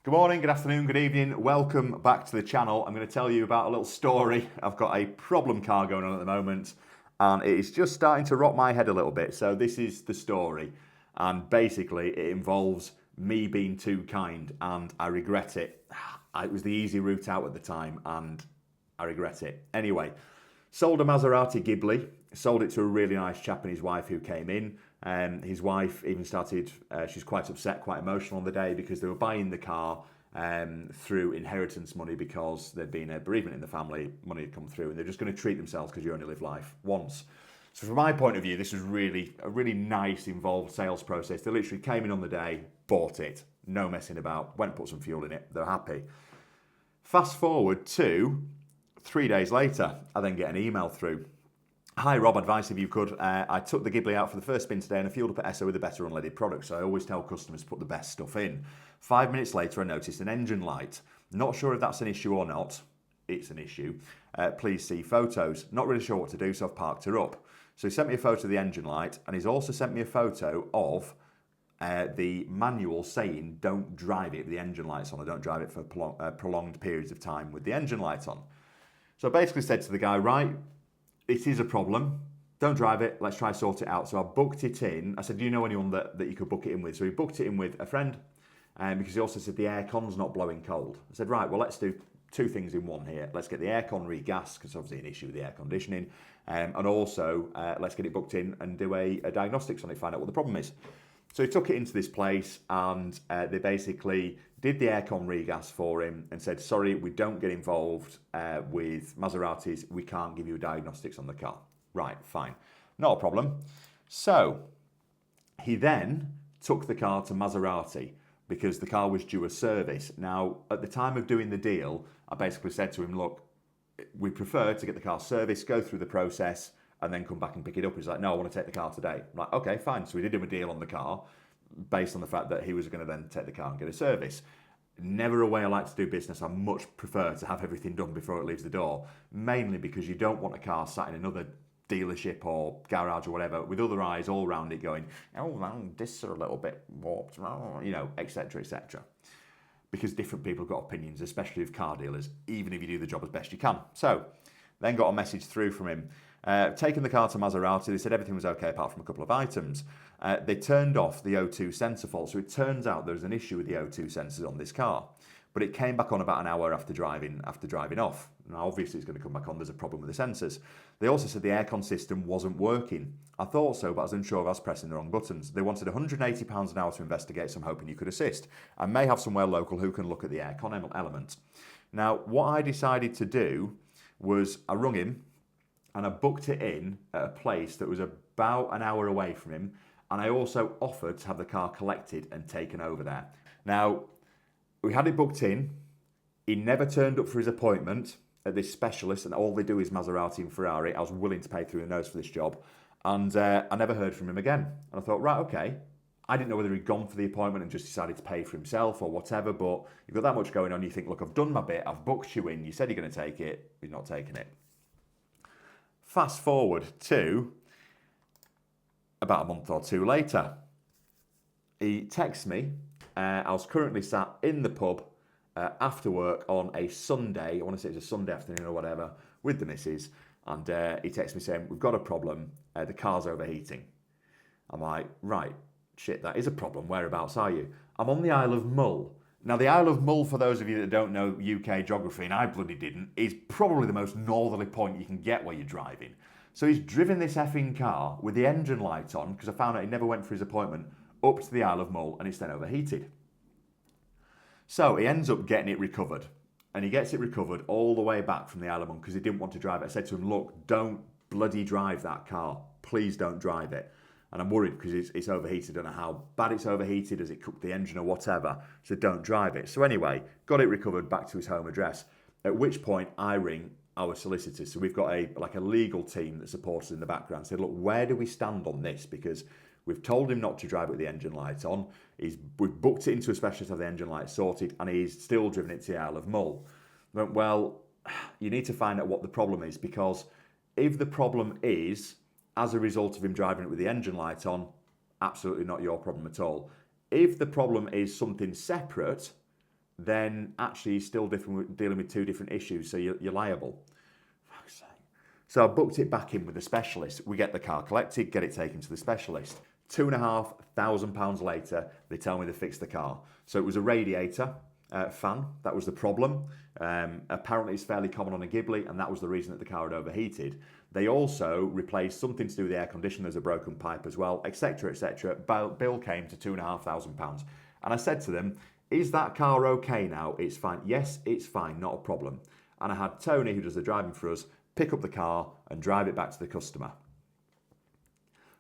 Good morning, good afternoon, good evening. Welcome back to the channel. I'm going to tell you about a little story. I've got a problem car going on at the moment and it is just starting to rock my head a little bit. So this is the story, and basically it involves me being too kind and I regret it. It was the easy route out at the time and I regret it. Anyway, sold a Maserati Ghibli, sold it to a really nice chap and his wife who came in. His wife even started, she's quite upset, quite emotional on the day because they were buying the car through inheritance money because there'd been a bereavement in the family, money had come through, and they're just going to treat themselves because you only live life once. So from my point of view, this was really a really nice, involved sales process. They literally came in on the day, bought it, no messing about, went and put some fuel in it, they're happy. Fast forward to 3 days later, I then get an email through. Hi Rob, advice if you could. I took the Ghibli out for the first spin today and I fueled up at Esso with a better unleaded product, so I always tell customers to put the best stuff in. 5 minutes later I noticed an engine light. Not sure if that's an issue or not. It's an issue. Please see photos. Not really sure what to do, so I've parked her up. So he sent me a photo of the engine light and he's also sent me a photo of the manual saying don't drive it with the engine lights on, or don't drive it for prolonged periods of time with the engine lights on. So I basically said to the guy, right, it is a problem. Don't drive it. Let's try sort it out. So I booked it in. I said, do you know anyone that you could book it in with? So he booked it in with a friend because he also said the aircon's not blowing cold. I said, right, well, let's do two things in one here. Let's get the aircon regassed because obviously an issue with the air conditioning. And also let's get it booked in and do a diagnostics on it, find out what the problem is. So he took it into this place and they basically did the aircon regas for him and said, sorry, we don't get involved with Maseratis. We can't give you diagnostics on the car. Right, fine. Not a problem. So he then took the car to Maserati because the car was due a service. Now, at the time of doing the deal, I basically said to him, look, we prefer to get the car serviced, go through the process, and then come back and pick it up. He's like, no, I want to take the car today. I'm like, okay, fine. So we did him a deal on the car based on the fact that he was going to then take the car and get a service. Never a way I like to do business. I much prefer to have everything done before it leaves the door, mainly because you don't want a car sat in another dealership or garage or whatever with other eyes all around it going, oh, well, this are a little bit warped, you know, etc., etc. Because different people have got opinions, especially with car dealers, even if you do the job as best you can. So then got a message through from him. Taking the car to Maserati, they said everything was okay apart from a couple of items. They turned off the O2 sensor fault, so it turns out there's an issue with the O2 sensors on this car. But it came back on about an hour after driving off. Now obviously it's going to come back on, there's a problem with the sensors. They also said the aircon system wasn't working. I thought so, but I was unsure if I was pressing the wrong buttons. They wanted £180 an hour to investigate, so I'm hoping you could assist. I may have somewhere local who can look at the aircon element. Now what I decided to do was I rung him, and I booked it in at a place that was about an hour away from him, and I also offered to have the car collected and taken over there. Now, we had it booked in. He never turned up for his appointment at this specialist, and all they do is Maserati and Ferrari. I was willing to pay through the nose for this job, and I never heard from him again. And I thought, right, okay. I didn't know whether he'd gone for the appointment and just decided to pay for himself or whatever, but you've got that much going on, you think, look, I've done my bit, I've booked you in, you said you're going to take it, you're not taking it. Fast forward to about a month or two later. He texts me. I was currently sat in the pub after work on a Sunday, I want to say it was a Sunday afternoon or whatever, with the missus, and he texts me saying, we've got a problem, the car's overheating. I'm like, right, shit, that is a problem. Whereabouts are you? I'm on the Isle of Mull. Now, the Isle of Mull, for those of you that don't know UK geography, and I bloody didn't, is probably the most northerly point you can get where you're driving. So he's driven this effing car with the engine light on, because I found out he never went for his appointment, up to the Isle of Mull, and it's then overheated. So he ends up getting it recovered, and he gets it recovered all the way back from the Isle of Mull because he didn't want to drive it. I said to him, look, don't bloody drive that car. Please don't drive it. And I'm worried because it's overheated. I don't know how bad it's overheated, has it cooked the engine or whatever, so don't drive it. So anyway, got it recovered back to his home address, at which point I ring our solicitors. So we've got a legal team that supports us in the background. Said, look, where do we stand on this? Because we've told him not to drive it with the engine light on. We've booked it into a specialist to have the engine light sorted, and he's still driven it to the Isle of Mull. I went, well, you need to find out what the problem is, because if the problem is as a result of him driving it with the engine light on, absolutely not your problem at all. If the problem is something separate, then actually you're still dealing with two different issues, so you're liable. Fuck's sake. So I booked it back in with the specialist. We get the car collected, get it taken to the specialist. £2,500 later, they tell me they fixed the car. So it was a radiator fan, that was the problem. Apparently it's fairly common on a Ghibli, and that was the reason that the car had overheated. They also replaced something to do with the air conditioner, there's a broken pipe as well, etc, etc. Bill came to £2,500. And I said to them, is that car okay now? It's fine. Yes, it's fine, not a problem. And I had Tony, who does the driving for us, pick up the car and drive it back to the customer.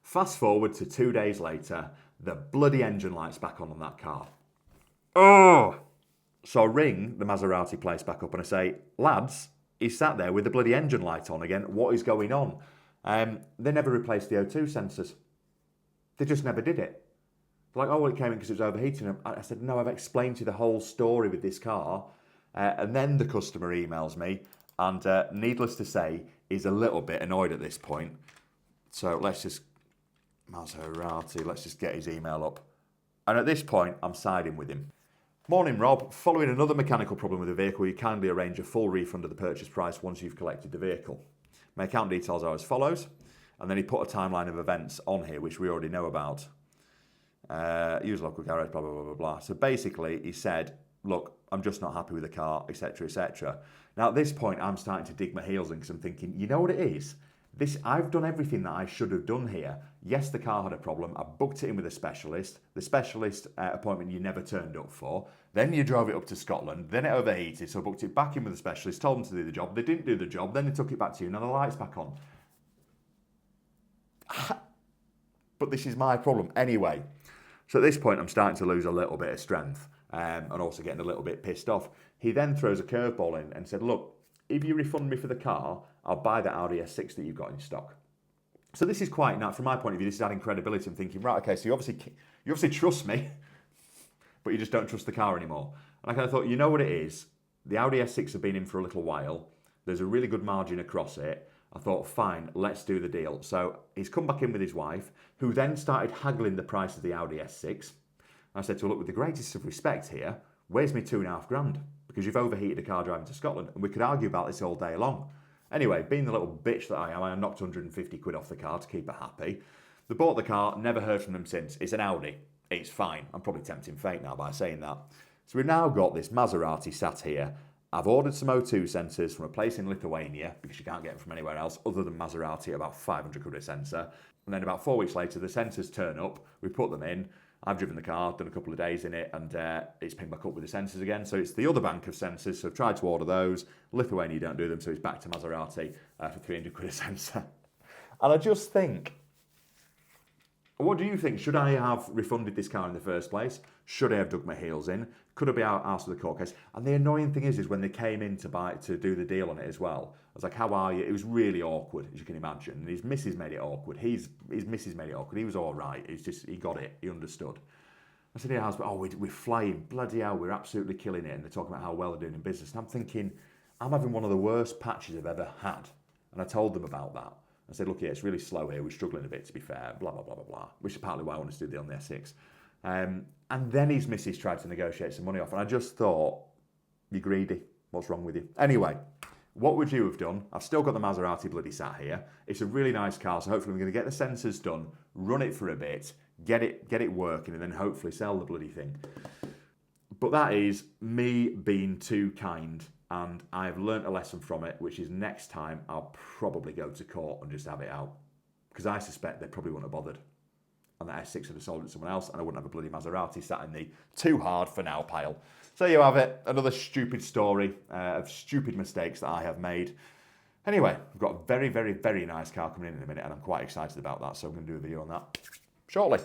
Fast forward to 2 days later, the bloody engine light's back on that car. Oh! So I ring the Maserati place back up and I say, lads, he's sat there with the bloody engine light on again. What is going on? They never replaced the O2 sensors. They just never did it. They're like, oh, well, it came in because it was overheating. I said, no, I've explained to you the whole story with this car. And then the customer emails me and needless to say, is a little bit annoyed at this point. So let's just, Maserati, let's just get his email up. And at this point, I'm siding with him. Morning, Rob. Following another mechanical problem with the vehicle, you kindly arrange a full refund of the purchase price once you've collected the vehicle. My account details are as follows. And then he put a timeline of events on here, which we already know about. Use local garage, blah, blah, blah, blah, blah. So basically, he said, look, I'm just not happy with the car, etc., etc. Now, at this point, I'm starting to dig my heels in because I'm thinking, you know what it is? I've done everything that I should have done here. Yes, the car had a problem. I booked it in with a specialist. The specialist appointment you never turned up for. Then you drove it up to Scotland. Then it overheated, so I booked it back in with the specialist, told them to do the job. They didn't do the job. Then they took it back to you. Now the light's back on. But this is my problem anyway. So at this point, I'm starting to lose a little bit of strength and also getting a little bit pissed off. He then throws a curveball in and said, look, if you refund me for the car, I'll buy that Audi S6 that you've got in stock. So this is quite, now from my point of view, this is adding credibility. I'm thinking, right, okay, so you obviously trust me, but you just don't trust the car anymore. And I kind of thought, you know what it is? The Audi S6 have been in for a little while. There's a really good margin across it. I thought, fine, let's do the deal. So he's come back in with his wife, who then started haggling the price of the Audi S6. I said to her, look, with the greatest of respect here, where's me £2,500? Because you've overheated a car driving to Scotland, and we could argue about this all day long. Anyway, being the little bitch that I knocked 150 quid off the car to keep her happy. They bought the car, never heard from them since. It's an Audi. It's fine. I'm probably tempting fate now by saying that. So we've now got this Maserati sat here. I've ordered some O2 sensors from a place in Lithuania because you can't get them from anywhere else other than Maserati at about 500 quid a sensor. And then about 4 weeks later, the sensors turn up. We put them in. I've driven the car, done a couple of days in it, and it's pinged back up with the sensors again. So it's the other bank of sensors. So I've tried to order those. Lithuania don't do them, so it's back to Maserati for 300 quid a sensor. And I just think, what do you think? Should I have refunded this car in the first place? Should I have dug my heels in? Could I be asked for the court case? And the annoying thing is when they came in to do the deal on it as well, I was like, how are you? It was really awkward, as you can imagine. And his missus made it awkward. His missus made it awkward. He was all right. It's just, he got it. He understood. I said, yeah, husband, we're flying. Bloody hell, we're absolutely killing it. And they're talking about how well they're doing in business. And I'm thinking, I'm having one of the worst patches I've ever had. And I told them about that. I said, look, yeah, it's really slow here. We're struggling a bit, to be fair. Blah, blah, blah, blah, blah. Which is partly why I wanted to do the deal on the S6. And then his missus tried to negotiate some money off. And I just thought, you're greedy. What's wrong with you? Anyway, what would you have done? I've still got the Maserati bloody sat here. It's a really nice car. So hopefully we're going to get the sensors done, run it for a bit, get it working, and then hopefully sell the bloody thing. But that is me being too kind. And I've learnt a lesson from it, which is next time I'll probably go to court and just have it out. Because I suspect they probably wouldn't have bothered. And that S6 would have sold it to someone else, and I wouldn't have a bloody Maserati sat in the too hard for now pile. So there you have it. Another stupid story of stupid mistakes that I have made. Anyway, I've got a very, very, very nice car coming in a minute, and I'm quite excited about that. So I'm going to do a video on that shortly.